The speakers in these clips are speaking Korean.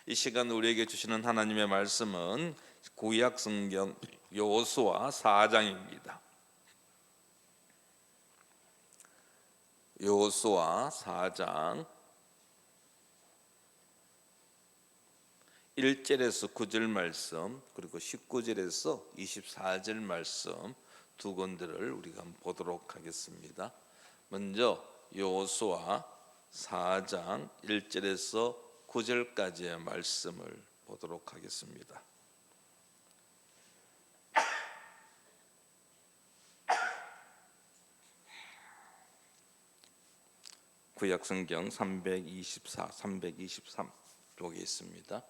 이 시간 우리에게 주시는 하나님의 말씀은 구약 성경 여호수아 4장입니다. 여호수아 4장 1절에서 9절 말씀, 그리고 19절에서 24절 말씀 두 군데를 우리가 한번 보도록 하겠습니다. 먼저 여호수아 4장 1절에서 9절까지의 말씀을 보도록 하겠습니다. 구약성경 324, 323 쪽에 있습니다.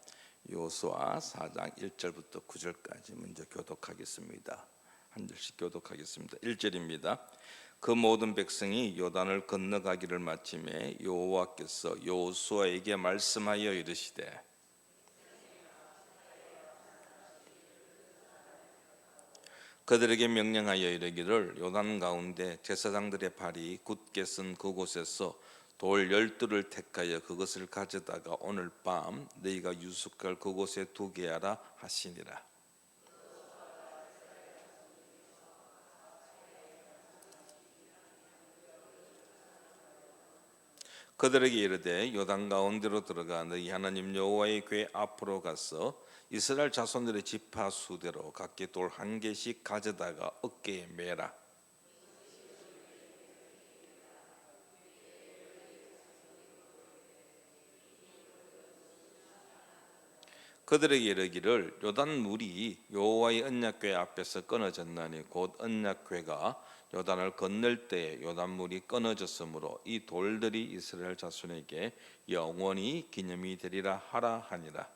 여호수아 4장 1절부터 9절까지 먼저 교독하겠습니다. 한 절씩 교독하겠습니다. 1절입니다. 그 모든 백성이 요단을 건너가기를 마침에 여호와께서 여호수아에게 말씀하여 이르시되 그들에게 명령하여 이르기를 요단 가운데 제사장들의 발이 굳게 쓴 그곳에서 돌 12를 택하여 그것을 가져다가 오늘 밤 너희가 유숙할 그곳에 두게 하라 하시니라. 그들에게 이르되 요단 가운데로 들어가 너희 하나님 여호와의 궤 앞으로 가서 이스라엘 자손들의 지파 수대로 각기 돌 한 개씩 가져다가 어깨에 매라. 그들에게 이르기를 요단 물이 여호와의 언약궤 앞에서 끊어졌나니 곧 언약궤가 요단을 건널 때에 요단 물이 끊어졌으므로 이 돌들이 이스라엘 자손에게 영원히 기념이 되리라 하라 하니라.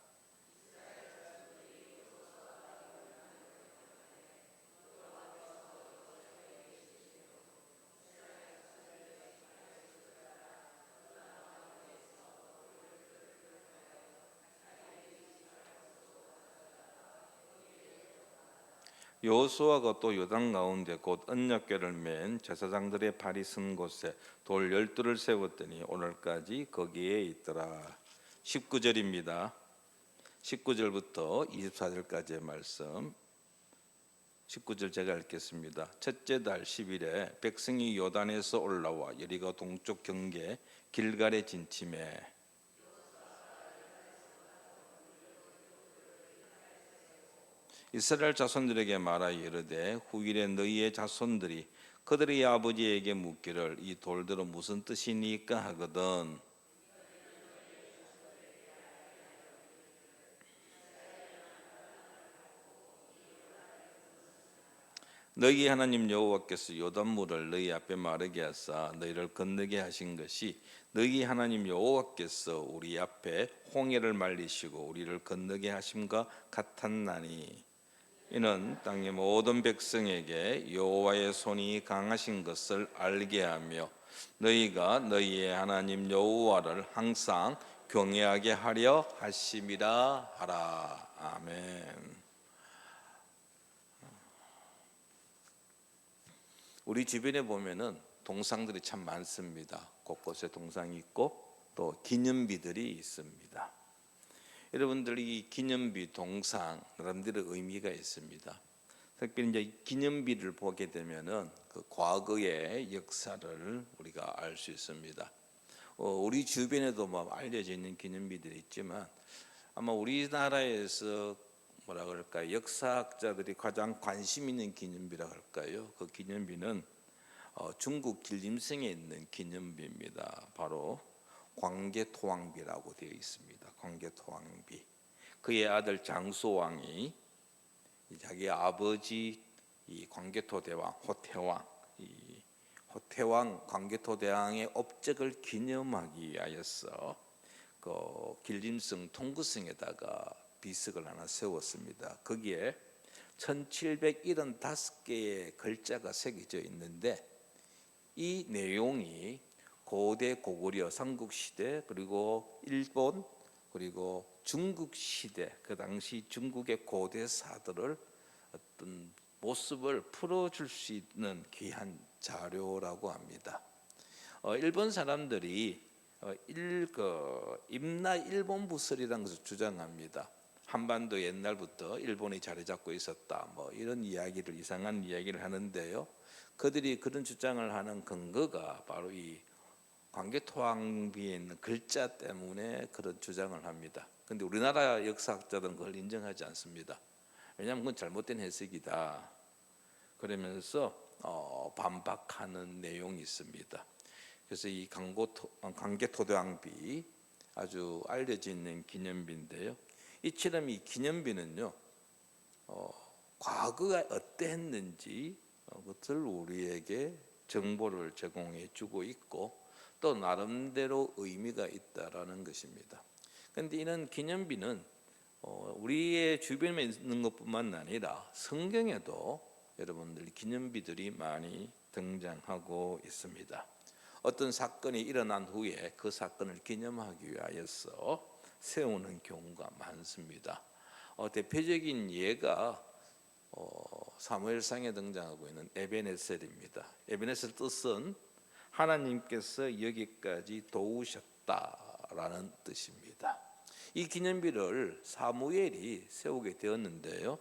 여호수아가 또 요단 가운데 곧 언약궤를 맨 제사장들의 발이 쓴 곳에 돌 12를 세웠더니 오늘까지 거기에 있더라. 19절입니다. 19절부터 24절까지의 말씀. 19절 제가 읽겠습니다. 첫째 달 10일에 백성이 요단에서 올라와 여리고 동쪽 경계 길갈에 진침해 이스라엘 자손들에게 말하여 이르되 후일에 너희의 자손들이 그들의 아버지에게 묻기를 이 돌들은 무슨 뜻이니까 하거든. 너희 하나님 여호와께서 요단물을 너희 앞에 마르게 하사 너희를 건너게 하신 것이 너희 하나님 여호와께서 우리 앞에 홍해를 말리시고 우리를 건너게 하심과 같았나니 이는 땅의 모든 백성에게 여호와의 손이 강하신 것을 알게 하며 너희가 너희의 하나님 여호와를 항상 경외하게 하려 하심이라 하라. 아멘. 우리 주변에 보면은 동상들이 참 많습니다. 곳곳에 동상이 있고 또 기념비들이 있습니다. 여러분들 이 기념비 동상 나름대로 의미가 있습니다. 특별히 이제 기념비를 보게 되면은 그 과거의 역사를 우리가 알 수 있습니다. 우리 주변에도 뭐 알려져 있는 기념비들이 있지만 아마 우리나라에서 뭐라 그럴까요? 역사학자들이 가장 관심 있는 기념비라 할까요? 그 기념비는 중국 길림성에 있는 기념비입니다. 바로 광개토왕비라고 되어 있습니다. 광개토왕비. 그의 아들 장소왕이 자기 아버지 이 광개토대왕 호태왕, 이 호태왕 광개토대왕의 업적을 기념하기 위하여서 그 길림성 통구성에다가 비석을 하나 세웠습니다. 거기에 1775개의 글자가 새겨져 있는데 이 내용이 고대 고구려 삼국시대 그리고 일본 그리고 중국시대 그 당시 중국의 고대사들을 어떤 모습을 풀어줄 수 있는 귀한 자료라고 합니다. 일본 사람들이 임나 일본부설이라는 것을 주장합니다. 한반도 옛날부터 일본이 자리 잡고 있었다. 뭐 이런 이야기를 이상한 이야기를 하는데요. 그들이 그런 주장을 하는 근거가 바로 이 광개토왕비에 있는 글자 때문에 그런 주장을 합니다. 그런데 우리나라 역사학자들은 그걸 인정하지 않습니다. 왜냐하면 그건 잘못된 해석이다. 그러면서 반박하는 내용이 있습니다. 그래서 이 광개토대왕비 아주 알려져 있는 기념비인데요. 이처럼 이 기념비는요, 과거가 어땠는지 그것을 우리에게 정보를 제공해 주고 있고 또 나름대로 의미가 있다라는 것입니다. 그런데 이런 기념비는 우리의 주변에 있는 것뿐만 아니라 성경에도 여러분들 기념비들이 많이 등장하고 있습니다. 어떤 사건이 일어난 후에 그 사건을 기념하기 위하여서 세우는 경우가 많습니다. 대표적인 예가 사무엘상에 등장하고 있는 에베네셀입니다. 에베네셀 뜻은 하나님께서 여기까지 도우셨다라는 뜻입니다. 이 기념비를 사무엘이 세우게 되었는데요.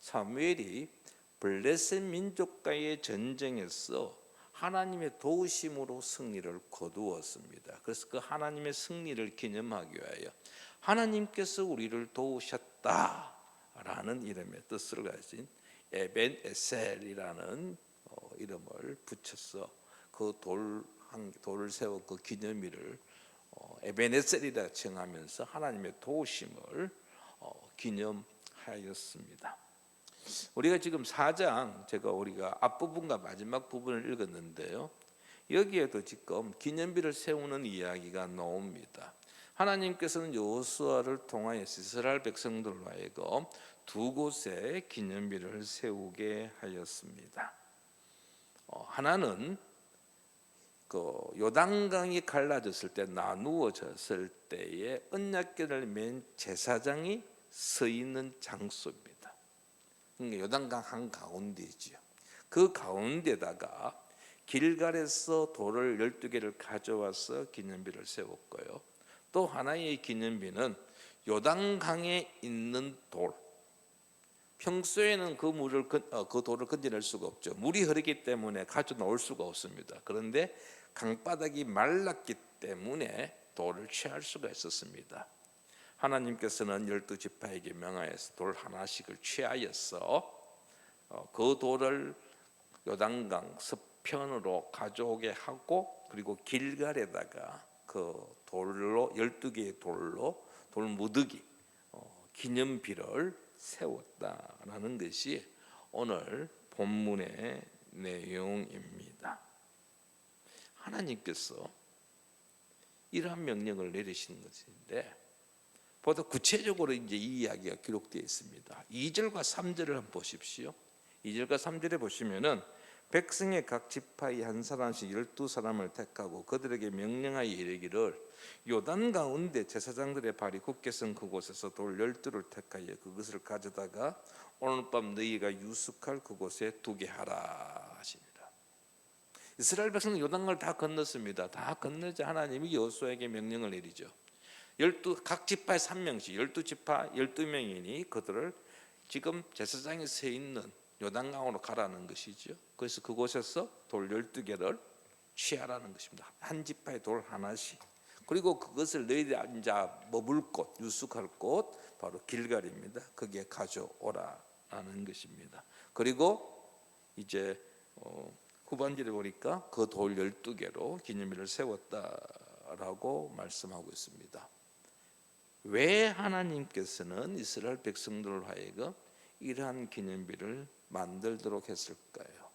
사무엘이 블레셋 민족과의 전쟁에서 하나님의 도우심으로 승리를 거두었습니다. 그래서 그 하나님의 승리를 기념하기 위하여 하나님께서 우리를 도우셨다라는 이름의 뜻을 가진 에벤에셀이라는 이름을 붙여서 그 돌을 세워 그 기념일을 에벤에셀이라稱하면서 하나님의 도우심을 기념하였습니다. 우리가 지금 4장 우리가 앞부분과 마지막 부분을 읽었는데요. 여기에도 지금 기념비를 세우는 이야기가 나옵니다. 하나님께서는 여호수아를 통하여 이스라엘 백성들로 하여금 두 곳에 기념비를 세우게 하였습니다. 하나는 요단강이 갈라졌을 때 나누어졌을 때에 언약궤를 맨 제사장이 서 있는 장소입니다. 그러니까 요단강 한가운데지요. 그 가운데다가 길갈에서 돌을 12개를 가져와서 기념비를 세웠고요. 또 하나의 기념비는 요단강에 있는 돌. 평소에는 그 돌을 건져낼 수가 없죠. 물이 흐르기 때문에 가져 놓을 수가 없습니다. 그런데 강바닥이 말랐기 때문에 돌을 취할 수가 있었습니다. 하나님께서는 12지파에게 명하여서 돌 하나씩을 취하여서 그 돌을 요단강 서편으로 가져오게 하고 그리고 길갈에다가 그 돌로 12개의 돌로 돌무더기 기념비를 세웠다라는 것이 오늘 본문의 내용입니다. 하나님께서 이러한 명령을 내리신 것인데 보다 구체적으로 이제 이 이야기가 기록되어 있습니다. 2절과 3절을 한번 보십시오. 2절과 3절에 보시면은 백성의 각 지파의 한 사람씩 12사람을 택하고 그들에게 명령하여 이르기를 요단 가운데 제사장들의 발이 굳게 선 그곳에서 돌 12를 택하여 그것을 가져다가 오늘 밤 너희가 유숙할 그곳에 두게 하라 하시니라. 이스라엘 백성은 요단강을 다 건넜습니다. 다 건너자 하나님이 여호수아에게 명령을 내리죠. 각 지파에 3명씩 12지파 12명이니 그들을 지금 제사장이 서 있는 요단강으로 가라는 것이죠. 그래서 그곳에서 돌 12개를 취하라는 것입니다. 한 지파에 돌 하나씩. 그리고 그것을 너희들이 이제 머물 곳, 유숙할 곳 바로 길갈입니다. 거기에 가져오라는 것입니다. 그리고 이제 후반절에 보니까 그 돌 12개로 기념일을 세웠다라고 말씀하고 있습니다. 왜 하나님께서는 이스라엘 백성들을 하여금 이러한 기념비를 만들도록 했을까요?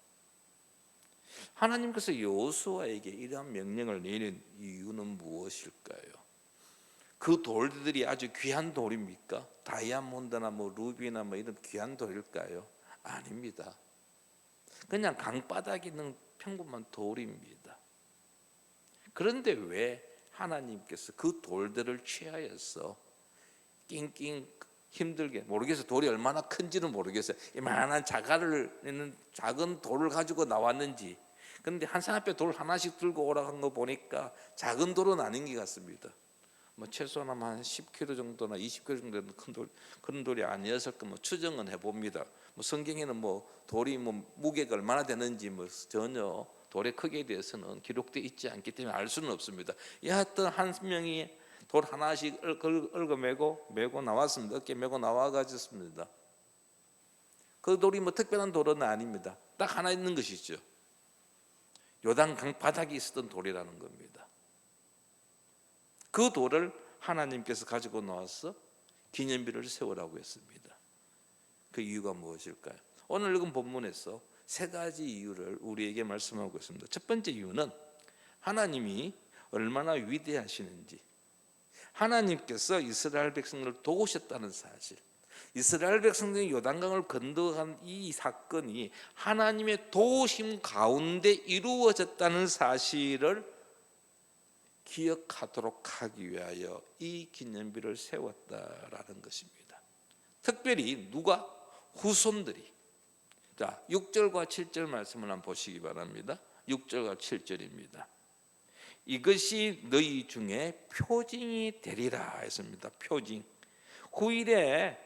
하나님께서 여호수아에게 이러한 명령을 내린 이유는 무엇일까요? 그 돌들이 아주 귀한 돌입니까? 다이아몬드나 루비나 이런 귀한 돌일까요? 아닙니다. 그냥 강바닥에 있는 평범한 돌입니다. 그런데 왜 하나님께서 그 돌들을 취하여서 낑낑 힘들게 모르겠어요. 돌이 얼마나 큰지는 모르겠어요. 이만한 자갈을 있는 작은 돌을 가지고 나왔는지 그런데 한 사람 앞에 돌 하나씩 들고 오라고 한 거 보니까 작은 돌은 아닌 것 같습니다. 뭐 최소한 한 10kg 정도나 20kg 정도 되는 큰 돌, 그런 돌이 아니었을 까 뭐 추정은 해봅니다. 뭐 성경에는 뭐 돌이 뭐 무게가 얼마나 되는지 뭐 전혀 돌의 크기에 대해서는 기록되어 있지 않기 때문에 알 수는 없습니다. 여하튼 한 명이 돌 하나씩 얽어 메고 나왔습니다. 어깨 메고 나와가지습니다. 그 돌이 뭐 특별한 돌은 아닙니다. 딱 하나 있는 것이죠. 요단 강 바닥에 있었던 돌이라는 겁니다. 그 돌을 하나님께서 가지고 나와서 기념비를 세우라고 했습니다. 그 이유가 무엇일까요? 오늘 읽은 본문에서 세 가지 이유를 우리에게 말씀하고 있습니다. 첫 번째 이유는 하나님이 얼마나 위대하시는지, 하나님께서 이스라엘 백성을 도우셨다는 사실, 이스라엘 백성들이 요단강을 건너간 이 사건이 하나님의 도우심 가운데 이루어졌다는 사실을 기억하도록 하기 위하여 이 기념비를 세웠다라는 것입니다. 특별히 누가? 후손들이. 자, 6절과 7절 말씀을 한번 보시기 바랍니다. 6절과 7절입니다. 이것이 너희 중에 표징이 되리라 했습니다. 표징. 후일에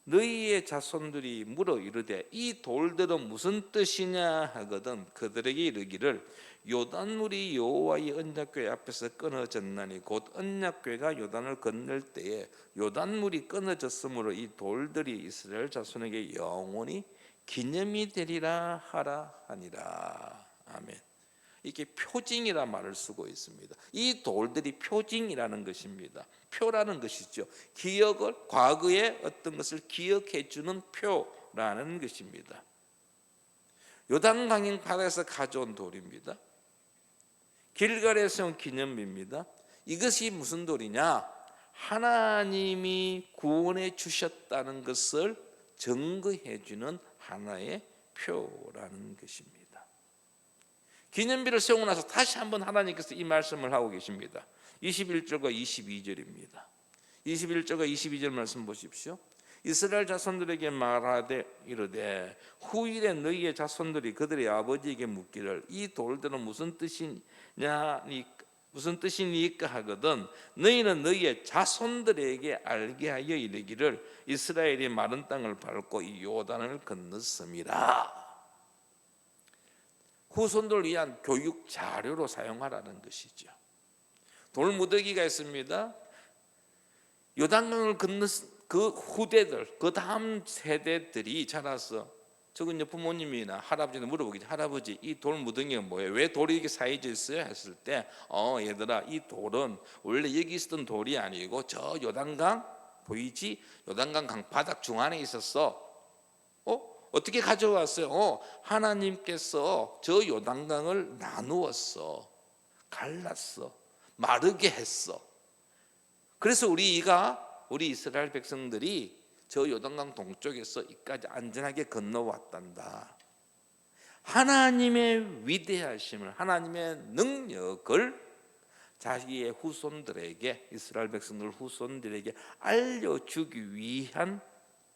너희의 자손들이 물어 이르되 이 돌들은 무슨 뜻이냐 하거든 그들에게 이르기를 요단물이 여호와의 언약궤 앞에서 끊어졌나니 곧 언약궤가 요단을 건널 때에 요단물이 끊어졌으므로 이 돌들이 이스라엘 자손에게 영원히 기념이 되리라 하라 하니라. 아멘. 이게 표징이라 말을 쓰고 있습니다. 이 돌들이 표징이라는 것입니다. 표라는 것이죠. 기억을, 과거의 어떤 것을 기억해 주는 표라는 것입니다. 요단강인 바다에서 가져온 돌입니다. 길갈에 세운 기념비입니다. 이것이 무슨 돌이냐? 하나님이 구원해 주셨다는 것을 증거해 주는 하나의 표라는 것입니다. 기념비를 세우고 나서 다시 한번 하나님께서 이 말씀을 하고 계십니다. 21절과 22절입니다. 21절과 22절 말씀 보십시오. 이스라엘 자손들에게 말하되 이르되 후일에 너희의 자손들이 그들의 아버지에게 묻기를 이 돌들은 무슨 뜻이니까 하거든 너희는 너희의 자손들에게 알게 하여 이르기를 이스라엘이 마른 땅을 밟고 이 요단을 건넜음이라. 후손들 위한 교육 자료로 사용하라는 것이죠. 돌무더기가 있습니다. 요단강을 건넌 그 후대들, 그 다음 세대들이 자라서 저건 부모님이나 할아버지한테 물어보겠지. 할아버지, 이 돌무더기가 뭐예요? 왜 돌이 이렇게 쌓여져 있어요? 했을 때 얘들아, 이 돌은 원래 여기 있었던 돌이 아니고 저 요단강 보이지? 요단강 강바닥 중앙에 있었어. 어떻게 가져왔어요? 하나님께서 저 요단강을 나누었어. 갈랐어. 마르게 했어. 그래서 우리 이스라엘 백성들이 저 요단강 동쪽에서 이까지 안전하게 건너왔단다. 하나님의 위대하심을, 하나님의 능력을 자기의 후손들에게, 이스라엘 백성들 후손들에게 알려주기 위한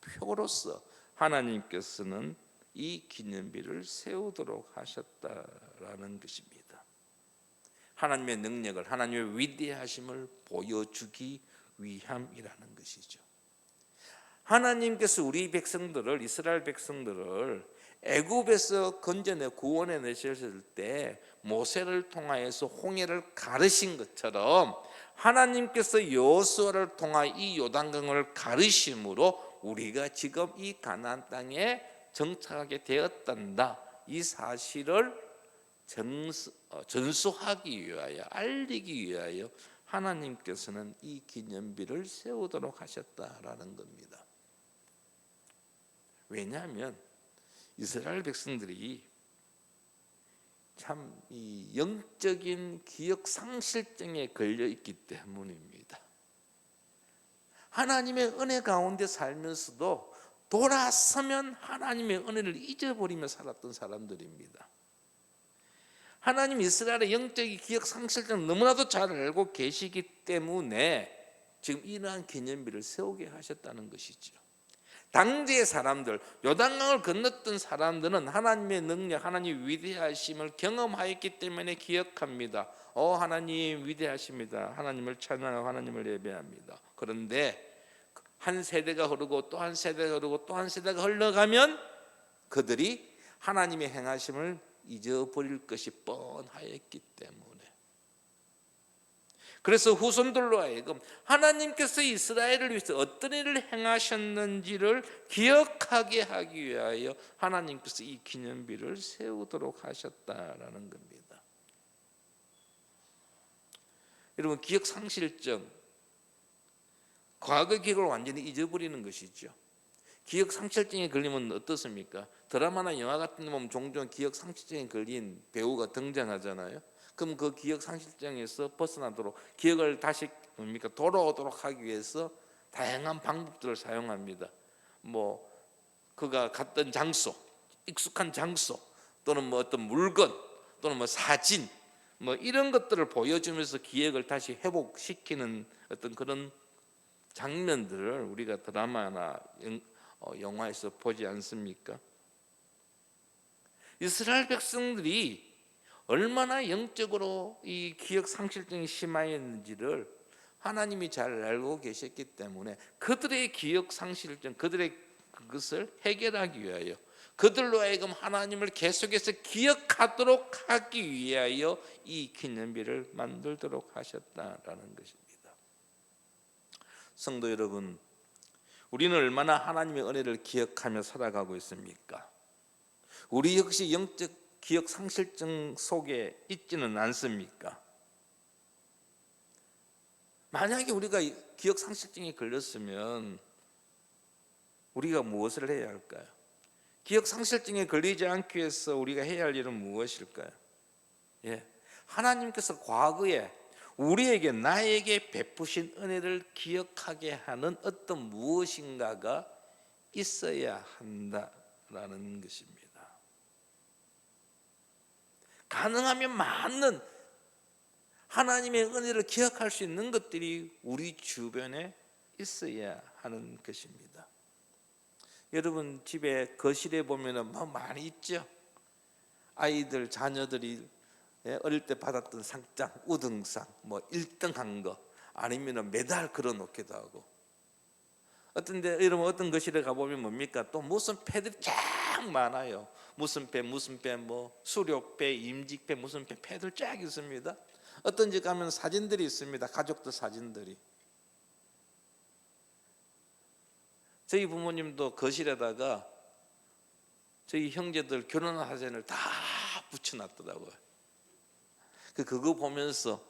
표로서 하나님께서는 이 기념비를 세우도록 하셨다라는 것입니다. 하나님의 능력을, 하나님의 위대하심을 보여주기 위함이라는 것이죠. 하나님께서 우리 백성들을, 이스라엘 백성들을 애굽에서 건져내 구원해 내셨을 때 모세를 통하여서 홍해를 가르신 것처럼 하나님께서 여호수아를 통하여 이 요단강을 가르심으로 우리가 지금 이 가나안 땅에 정착하게 되었단다. 이 사실을 전수하기 위하여, 알리기 위하여 하나님께서는 이 기념비를 세우도록 하셨다라는 겁니다. 왜냐하면 이스라엘 백성들이 참 이 영적인 기억 상실증에 걸려 있기 때문입니다. 하나님의 은혜 가운데 살면서도 돌아서면 하나님의 은혜를 잊어버리며 살았던 사람들입니다. 하나님 이스라엘의 영적인 기억 상실증을 너무나도 잘 알고 계시기 때문에 지금 이러한 기념비를 세우게 하셨다는 것이죠. 당대의 사람들, 요단강을 건넜던 사람들은 하나님의 능력, 하나님의 위대하심을 경험하였기 때문에 기억합니다. 하나님 위대하십니다. 하나님을 찬양하고 하나님을 예배합니다. 그런데 한 세대가 흐르고 또 한 세대가 흐르고 또 한 세대가 흘러가면 그들이 하나님의 행하심을 잊어버릴 것이 뻔하였기 때문에, 그래서 후손들로 하여금 하나님께서 이스라엘을 위해서 어떤 일을 행하셨는지를 기억하게 하기 위하여 하나님께서 이 기념비를 세우도록 하셨다라는 겁니다. 여러분, 기억상실증, 과거 기억을 완전히 잊어버리는 것이죠. 기억상실증에 걸리면 어떻습니까? 드라마나 영화 같은 데 보면 종종 기억상실증에 걸린 배우가 등장하잖아요. 그럼 그 기억상실증에서 벗어나도록, 기억을 다시 돌아오도록 하기 위해서 다양한 방법들을 사용합니다. 그가 갔던 장소, 익숙한 장소, 또는 어떤 물건, 또는 사진, 이런 것들을 보여주면서 기억을 다시 회복시키는 어떤 그런 장면들을 우리가 드라마나 영화에서 보지 않습니까? 이스라엘 백성들이 얼마나 영적으로 이 기억 상실증이 심하였는지를 하나님이 잘 알고 계셨기 때문에 그들의 기억 상실증, 그들의 그것을 해결하기 위하여, 그들로 하여금 하나님을 계속해서 기억하도록 하기 위하여 이 기념비를 만들도록 하셨다라는 것입니다. 성도 여러분, 우리는 얼마나 하나님의 은혜를 기억하며 살아가고 있습니까? 우리 역시 영적 기억 상실증 속에 있지는 않습니까? 만약에 우리가 기억 상실증에 걸렸으면 우리가 무엇을 해야 할까요? 기억 상실증에 걸리지 않기 위해서 우리가 해야 할 일은 무엇일까요? 하나님께서 과거에 우리에게, 나에게 베푸신 은혜를 기억하게 하는 어떤 무엇인가가 있어야 한다라는 것입니다. 가능하면 많은 하나님의 은혜를 기억할 수 있는 것들이 우리 주변에 있어야 하는 것입니다. 여러분, 집에 거실에 보면 많이 있죠. 아이들, 자녀들이 어릴 때 받았던 상장, 우등상, 1등 한 거, 아니면 메달 걸어놓기도 하고. 여러분, 어떤 거실에 가보면 뭡니까? 또 무슨 패들이 쫙 많아요. 무슨 패, 수료패, 임직패, 무슨 패들 쫙 있습니다. 어떤 집 가면 사진들이 있습니다. 가족들 사진들이. 저희 부모님도 거실에다가 저희 형제들 결혼한 사진을 다 붙여놨더라고요. 그거 보면서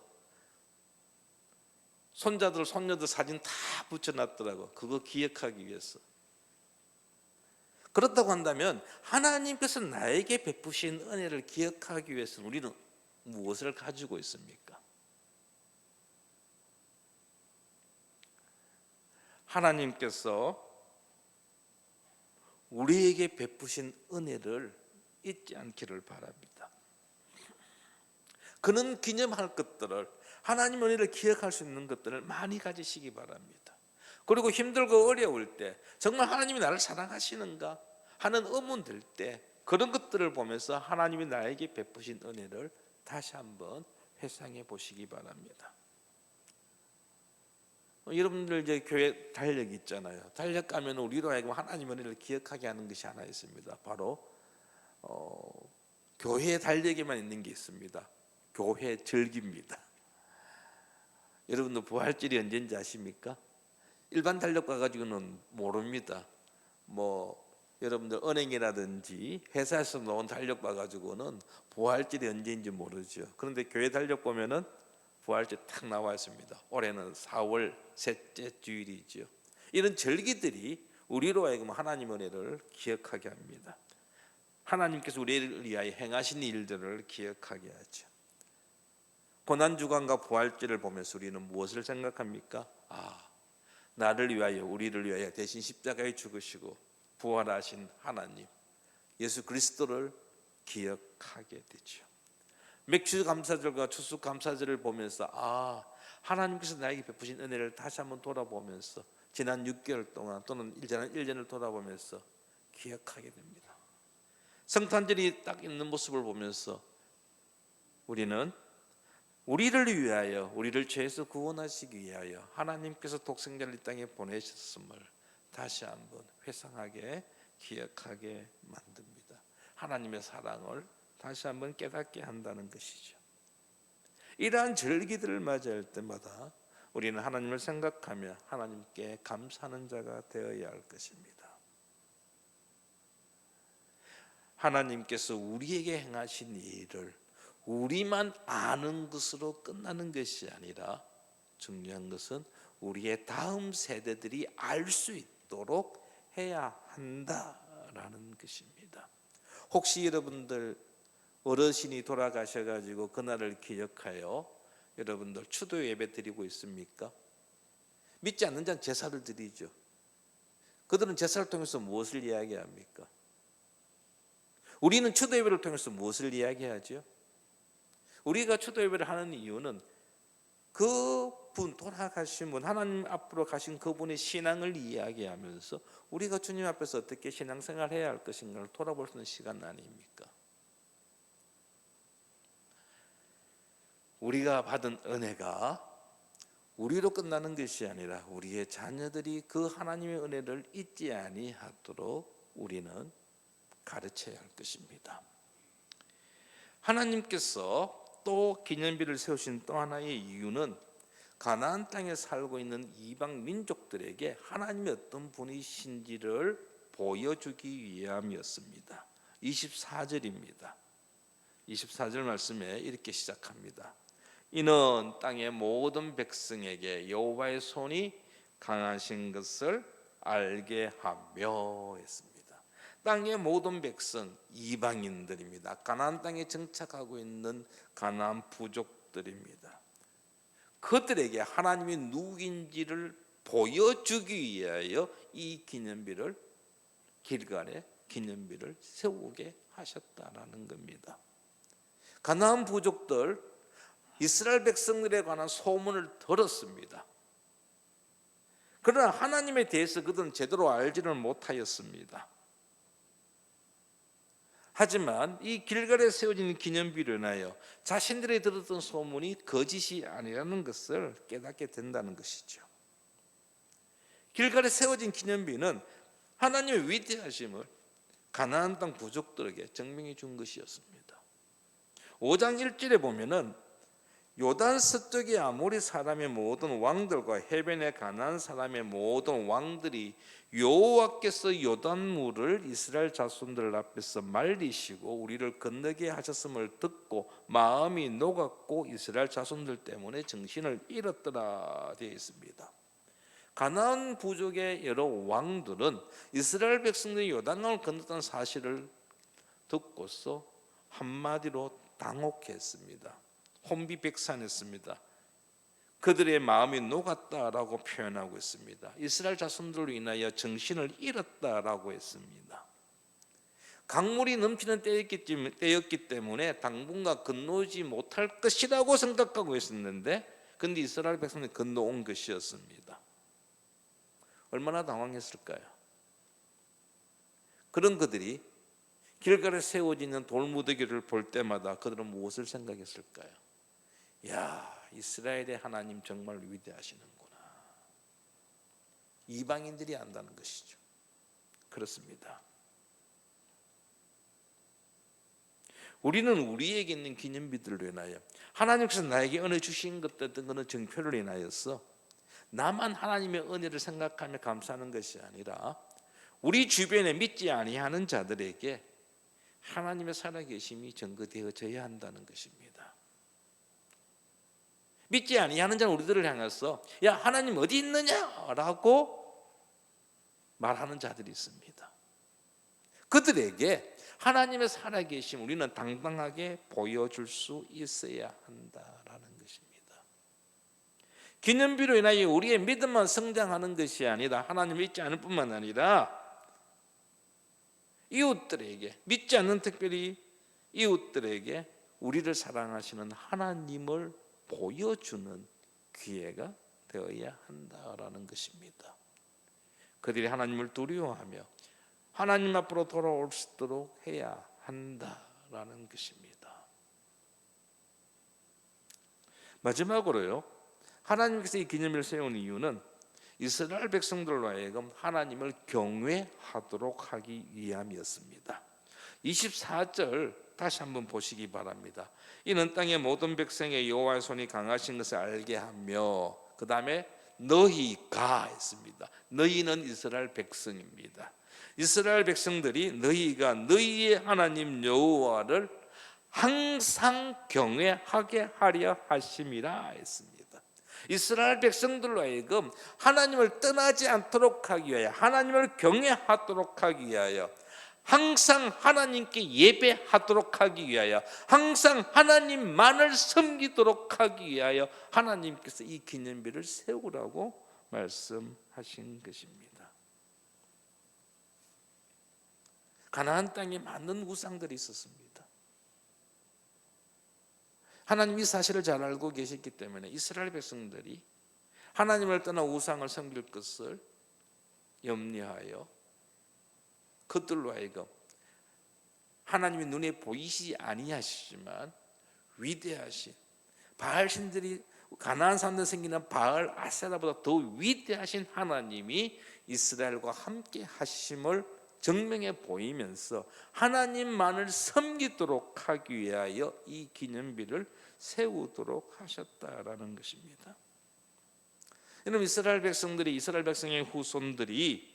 손자들, 손녀들 사진 다 붙여놨더라고요. 그거 기억하기 위해서. 그렇다고 한다면 하나님께서 나에게 베푸신 은혜를 기억하기 위해서 우리는 무엇을 가지고 있습니까? 하나님께서 우리에게 베푸신 은혜를 잊지 않기를 바랍니다. 그는 기념할 것들을, 하나님 은혜를 기억할 수 있는 것들을 많이 가지시기 바랍니다. 그리고 힘들고 어려울 때, 정말 하나님이 나를 사랑하시는가 하는 의문 들 때, 그런 것들을 보면서 하나님이 나에게 베푸신 은혜를 다시 한번 회상해 보시기 바랍니다. 여러분들 이제 교회 달력 있잖아요. 달력 가면 우리로 하여금 하나님 은혜를 기억하게 하는 것이 하나 있습니다. 바로 교회 달력에만 있는 게 있습니다. 교회 절기입니다. 여러분들 부활절이 언제인지 아십니까? 일반 달력 가지고는 모릅니다. 여러분들 은행이라든지 회사에서 나온 달력 봐가지고는 부활절이 언제인지 모르죠. 그런데 교회 달력 보면은 부활절 딱 나와 있습니다. 올해는 4월 셋째 주일이죠. 이런 절기들이 우리로 하여금 하나님 은혜를 기억하게 합니다. 하나님께서 우리를 위하여 행하신 일들을 기억하게 하죠. 고난주간과 부활절을 보면서 우리는 무엇을 생각합니까? 나를 위하여, 우리를 위하여 대신 십자가에 죽으시고 부활하신 하나님, 예수 그리스도를 기억하게 되죠. 맥주감사절과 추수감사절을 보면서 하나님께서 나에게 베푸신 은혜를 다시 한번 돌아보면서 지난 6개월 동안 또는 지난 1년을 돌아보면서 기억하게 됩니다. 성탄절이 딱 있는 모습을 보면서 우리는 우리를 위하여, 우리를 죄에서 구원하시기 위하여 하나님께서 독생자를 이 땅에 보내셨음을 다시 한번 회상하게, 기억하게 만듭니다. 하나님의 사랑을 다시 한번 깨닫게 한다는 것이죠. 이러한 절기들을 맞이할 때마다 우리는 하나님을 생각하며 하나님께 감사하는 자가 되어야 할 것입니다. 하나님께서 우리에게 행하신 일을 우리만 아는 것으로 끝나는 것이 아니라 중요한 것은 우리의 다음 세대들이 알 수 있도록 해야 한다라는 것입니다. 혹시 여러분들 어르신이 돌아가셔가지고 그날을 기억하여 여러분들 추도 예배 드리고 있습니까? 믿지 않는 자는 제사를 드리죠. 그들은 제사를 통해서 무엇을 이야기합니까? 우리는 추도 예배를 통해서 무엇을 이야기하죠? 우리가 추도 예배를 하는 이유는 그분, 돌아가신 분, 하나님 앞으로 가신 그분의 신앙을 이야기하면서 우리가 주님 앞에서 어떻게 신앙생활해야 할 것인가를 돌아볼 수 있는 시간 아닙니까? 우리가 받은 은혜가 우리로 끝나는 것이 아니라 우리의 자녀들이 그 하나님의 은혜를 잊지 아니하도록 우리는 가르쳐야 할 것입니다. 하나님께서 또 기념비를 세우신 또 하나의 이유는 가나안 땅에 살고 있는 이방 민족들에게 하나님이 어떤 분이신지를 보여주기 위함이었습니다. 24절입니다. 24절 말씀에 이렇게 시작합니다. 이는 땅의 모든 백성에게 여호와의 손이 강하신 것을 알게 하며 했습니다. 땅의 모든 백성, 이방인들입니다. 가나안 땅에 정착하고 있는 가나안 부족들입니다. 그들에게 하나님이 누구인지를 보여주기 위하여 이 기념비를, 길갈에 기념비를 세우게 하셨다라는 겁니다. 가나안 부족들, 이스라엘 백성들에 관한 소문을 들었습니다. 그러나 하나님에 대해서 그들은 제대로 알지를 못하였습니다. 하지만 이 길갈에 세워진 기념비를 인하여 자신들이 들었던 소문이 거짓이 아니라는 것을 깨닫게 된다는 것이죠. 길갈에 세워진 기념비는 하나님의 위대하심을 가나안 땅 부족들에게 증명해 준 것이었습니다. 5장 1절에 보면은 요단 서쪽의 아모리 사람의 모든 왕들과 해변의 가나안 사람의 모든 왕들이 여호와께서 요단물을 이스라엘 자손들 앞에서 말리시고 우리를 건너게 하셨음을 듣고 마음이 녹았고 이스라엘 자손들 때문에 정신을 잃었더라 되어 있습니다. 가나안 부족의 여러 왕들은 이스라엘 백성들이 요단강을 건넜다는 사실을 듣고서 한마디로 당혹했습니다. 혼비백산했습니다. 그들의 마음이 녹았다라고 표현하고 있습니다. 이스라엘 자손들로 인하여 정신을 잃었다라고 했습니다. 강물이 넘치는 때였기 때문에 당분간 건너지 못할 것이라고 생각하고 있었는데 그런데 이스라엘 백성이 건너온 것이었습니다. 얼마나 당황했을까요? 그런 그들이 길갈에 세워지는 돌무더기를 볼 때마다 그들은 무엇을 생각했을까요? 야, 이스라엘의 하나님 정말 위대하시는구나. 이방인들이 안다는 것이죠. 그렇습니다. 우리는 우리에게 있는 기념비들로 인하여 하나님께서 나에게 은혜 주신 것들 어떤 것은 정표를 인하여서 나만 하나님의 은혜를 생각하며 감사하는 것이 아니라 우리 주변에 믿지 아니하는 자들에게 하나님의 살아계심이 증거되어져야 한다는 것입니다. 믿지 아니하는 자는 우리들을 향해서 야, 하나님 어디 있느냐라고 말하는 자들이 있습니다. 그들에게 하나님의 살아계심 우리는 당당하게 보여줄 수 있어야 한다라는 것입니다. 기념비로 인하여 우리의 믿음만 성장하는 것이 아니라 하나님 믿지 않을 뿐만 아니라 이웃들에게, 믿지 않는 특별히 이웃들에게 우리를 사랑하시는 하나님을 보여주는 기회가 되어야 한다라는 것입니다. 그들이 하나님을 두려워하며 하나님 앞으로 돌아올 수 있도록 해야 한다라는 것입니다. 마지막으로요, 하나님께서 이 기념일을 세운 이유는 이스라엘 백성들로 하여금 하나님을 경외하도록 하기 위함이었습니다. 24절 다시 한번 보시기 바랍니다. 이는 땅의 모든 백성의 여호와의 손이 강하신 것을 알게 하며, 그 다음에 너희가 했습니다. 너희는 이스라엘 백성입니다. 이스라엘 백성들이 너희가 너희의 하나님 여호와를 항상 경외하게 하려 하심이라 했습니다. 이스라엘 백성들로 하여금 하나님을 떠나지 않도록 하기 위하여, 하나님을 경외하도록 하기 위하여, 항상 하나님께 예배하도록 하기 위하여, 항상 하나님만을 섬기도록 하기 위하여 하나님께서 이 기념비를 세우라고 말씀하신 것입니다. 가나안 땅에 많은 우상들이 있었습니다. 하나님이 이 사실을 잘 알고 계셨기 때문에 이스라엘 백성들이 하나님을 떠나 우상을 섬길 것을 염려하여 그들로 하여금 하나님의 눈에 보이시지 아니하시지만 위대하신 바알 신들이, 가나안 사람들 생기는 바알 아세라보다 더 위대하신 하나님이 이스라엘과 함께 하심을 증명해 보이면서 하나님만을 섬기도록 하기 위하여 이 기념비를 세우도록 하셨다라는 것입니다. 여러분, 이스라엘 백성들이, 이스라엘 백성의 후손들이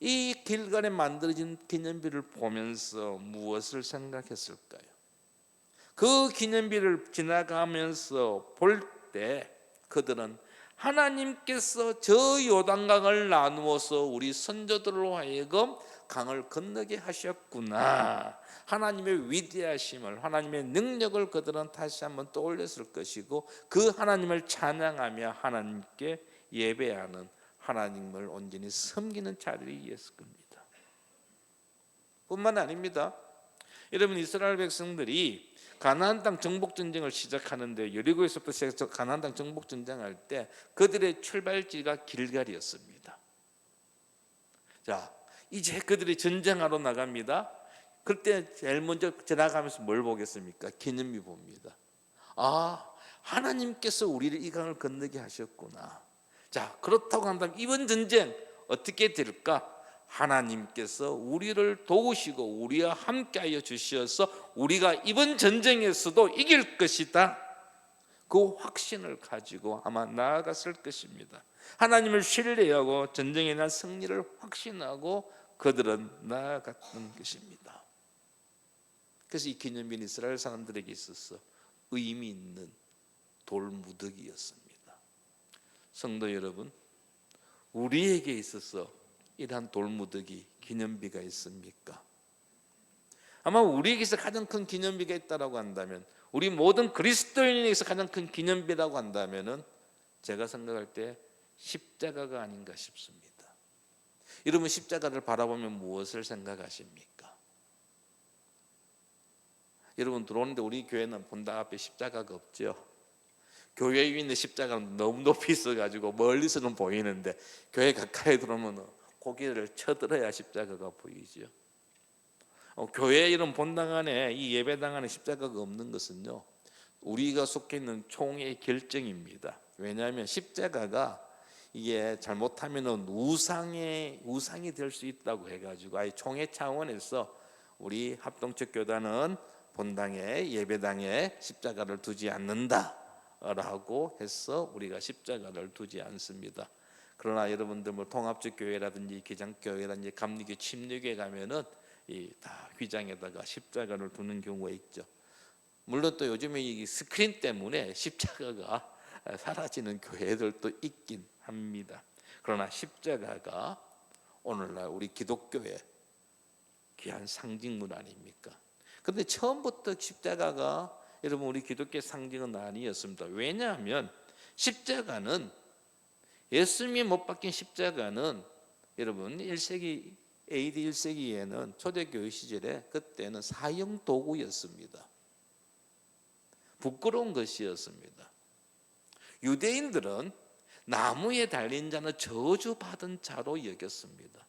이 길갈에 만들어진 기념비를 보면서 무엇을 생각했을까요? 그 기념비를 지나가면서 볼 때 그들은 하나님께서 저 요단강을 나누어서 우리 선조들로 하여금 강을 건너게 하셨구나, 하나님의 위대하심을, 하나님의 능력을 그들은 다시 한번 떠올렸을 것이고, 그 하나님을 찬양하며 하나님께 예배하는, 하나님을 온전히 섬기는 자리였을 겁니다. 뿐만 아닙니다. 여러분, 이스라엘 백성들이 가나안 땅 정복 전쟁을 시작하는데, 여리고에서부터 시작해서 가나안 땅 정복 전쟁할 때 그들의 출발지가 길갈이었습니다. 자, 이제 그들이 전쟁하러 나갑니다. 그때 제일 먼저 지나가면서 뭘 보겠습니까? 기념비 봅니다. 아, 하나님께서 우리를 이 강을 건너게 하셨구나. 자, 그렇다고 한다면 이번 전쟁 어떻게 될까? 하나님께서 우리를 도우시고 우리와 함께하여 주셔서 우리가 이번 전쟁에서도 이길 것이다, 그 확신을 가지고 아마 나아갔을 것입니다. 하나님을 신뢰하고 전쟁에 대한 승리를 확신하고 그들은 나아갔던 것입니다. 그래서 이 기념비는 이스라엘 사람들에게 있어서 의미 있는 돌무더기였습니다. 성도 여러분, 우리에게 있어서 이러한 돌무더기, 기념비가 있습니까? 아마 우리에게서 가장 큰 기념비가 있다고 한다면, 우리 모든 그리스도인에게서 가장 큰 기념비라고 한다면 제가 생각할 때 십자가가 아닌가 싶습니다. 여러분, 십자가를 바라보면 무엇을 생각하십니까? 여러분 들어오는데 우리 교회는 본당 앞에 십자가가 없죠. 교회 위에 있는 십자가는 너무 높이 있어가지고 멀리서는 보이는데, 교회 가까이 들어오면 고개를 쳐들어야 십자가가 보이죠. 교회 이런 본당 안에, 이 예배당 안에 십자가가 없는 것은요, 우리가 속해 있는 총의 결정입니다. 왜냐하면 십자가가 이게 잘못하면 우상이 될 수 있다고 해가지고 아예 총회 차원에서 우리 합동적 교단은 본당에, 예배당에 십자가를 두지 않는다라고 해서 우리가 십자가를 두지 않습니다. 그러나 여러분들 뭐 통합적 교회라든지 기장교회라든지 감리교, 침례교회 가면은 이 다 휘장에다가 십자가를 두는 경우가 있죠. 물론 또 요즘에 이 스크린 때문에 십자가가 사라지는 교회들도 있긴 합니다. 그러나 십자가가 오늘날 우리 기독교의 귀한 상징물 아닙니까? 그런데 처음부터 십자가가 여러분 우리 기독교의 상징은 아니었습니다. 왜냐하면 십자가는, 예수님이 못 박힌 십자가는 여러분 1세기 AD 1세기에는 초대교회 시절에 그때는 사형 도구였습니다. 부끄러운 것이었습니다. 유대인들은 나무에 달린 자는 저주받은 자로 여겼습니다.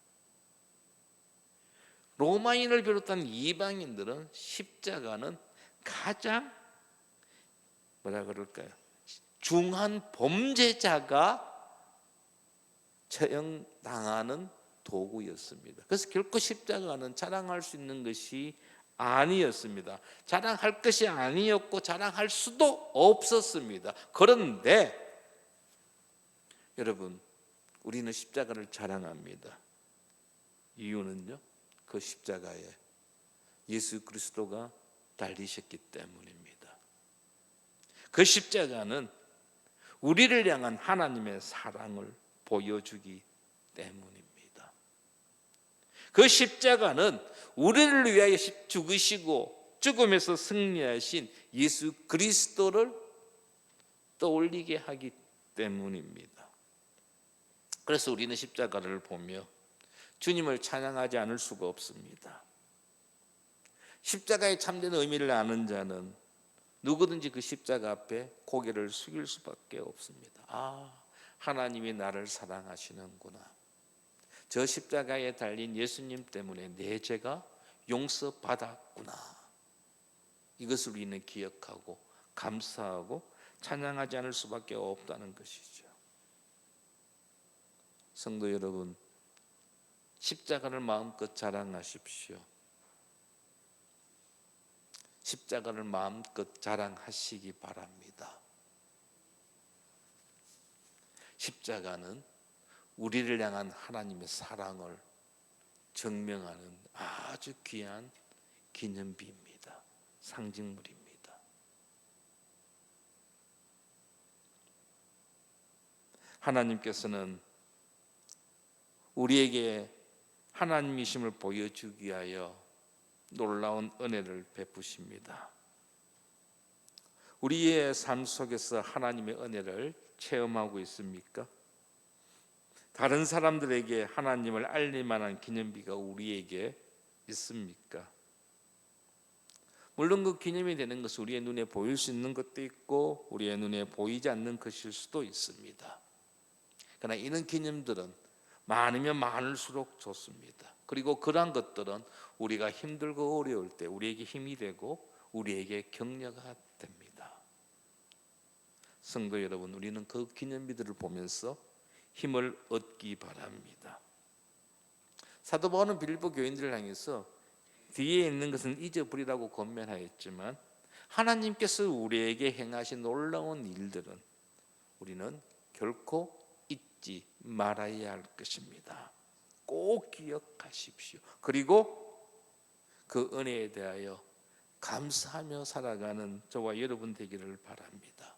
로마인을 비롯한 이방인들은 십자가는 가장 뭐라 그럴까요? 중한 범죄자가 처형당하는 도구였습니다. 그래서 결코 십자가는 자랑할 수 있는 것이 아니었습니다. 자랑할 것이 아니었고 자랑할 수도 없었습니다. 그런데 여러분, 우리는 십자가를 자랑합니다. 이유는요, 그 십자가에 예수 그리스도가 달리셨기 때문입니다. 그 십자가는 우리를 향한 하나님의 사랑을 보여주기 때문입니다. 그 십자가는 우리를 위하여 죽으시고 죽음에서 승리하신 예수 그리스도를 떠올리게 하기 때문입니다. 그래서 우리는 십자가를 보며 주님을 찬양하지 않을 수가 없습니다. 십자가의 참된 의미를 아는 자는 누구든지 그 십자가 앞에 고개를 숙일 수밖에 없습니다. 아, 하나님이 나를 사랑하시는구나. 저 십자가에 달린 예수님 때문에 내 죄가 용서받았구나. 이것을 우리는 기억하고 감사하고 찬양하지 않을 수밖에 없다는 것이죠. 성도 여러분, 십자가를 마음껏 자랑하십시오. 십자가를 마음껏 자랑하시기 바랍니다. 십자가는 우리를 향한 하나님의 사랑을 증명하는 아주 귀한 기념비입니다. 상징물입니다. 하나님께서는 우리에게 하나님이심을 보여주기 위하여 놀라운 은혜를 베푸십니다. 우리의 삶 속에서 하나님의 은혜를 체험하고 있습니까? 다른 사람들에게 하나님을 알릴 만한 기념비가 우리에게 있습니까? 물론 그 기념이 되는 것은 우리의 눈에 보일 수 있는 것도 있고 우리의 눈에 보이지 않는 것일 수도 있습니다. 그러나 이런 기념들은 많으면 많을수록 좋습니다. 그리고 그러한 것들은 우리가 힘들고 어려울 때 우리에게 힘이 되고 우리에게 격려가 됩니다. 성도 여러분, 우리는 그 기념비들을 보면서 힘을 얻기 바랍니다. 사도 바울은 빌립보 교인들을 향해서 뒤에 있는 것은 잊어버리라고 권면하였지만 하나님께서 우리에게 행하신 놀라운 일들은 우리는 결코 잊지 말아야 할 것입니다. 꼭 기억하십시오. 그리고 그 은혜에 대하여 감사하며 살아가는 저와 여러분 되기를 바랍니다.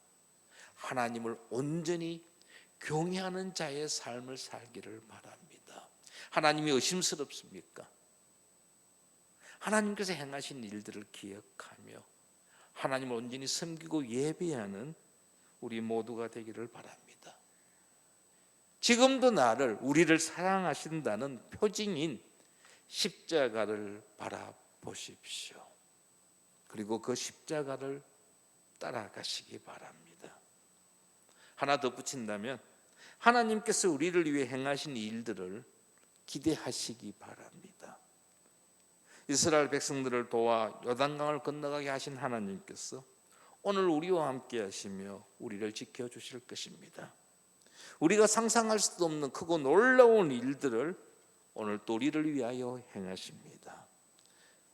하나님을 온전히 경외하는 자의 삶을 살기를 바랍니다. 하나님이 의심스럽습니까? 하나님께서 행하신 일들을 기억하며 하나님을 온전히 섬기고 예배하는 우리 모두가 되기를 바랍니다. 지금도 우리를 사랑하신다는 표징인 십자가를 바라보십시오. 그리고 그 십자가를 따라가시기 바랍니다. 하나 더 붙인다면 하나님께서 우리를 위해 행하신 일들을 기대하시기 바랍니다. 이스라엘 백성들을 도와 요단강을 건너가게 하신 하나님께서 오늘 우리와 함께 하시며 우리를 지켜주실 것입니다. 우리가 상상할 수도 없는 크고 놀라운 일들을 오늘 또 우리를 위하여 행하십니다.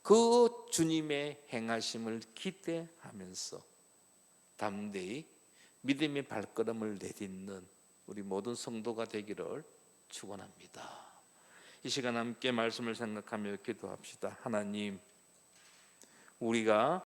그 주님의 행하심을 기대하면서 담대히 믿음의 발걸음을 내딛는 우리 모든 성도가 되기를 축원합니다. 이 시간 함께 말씀을 생각하며 기도합시다. 하나님, 우리가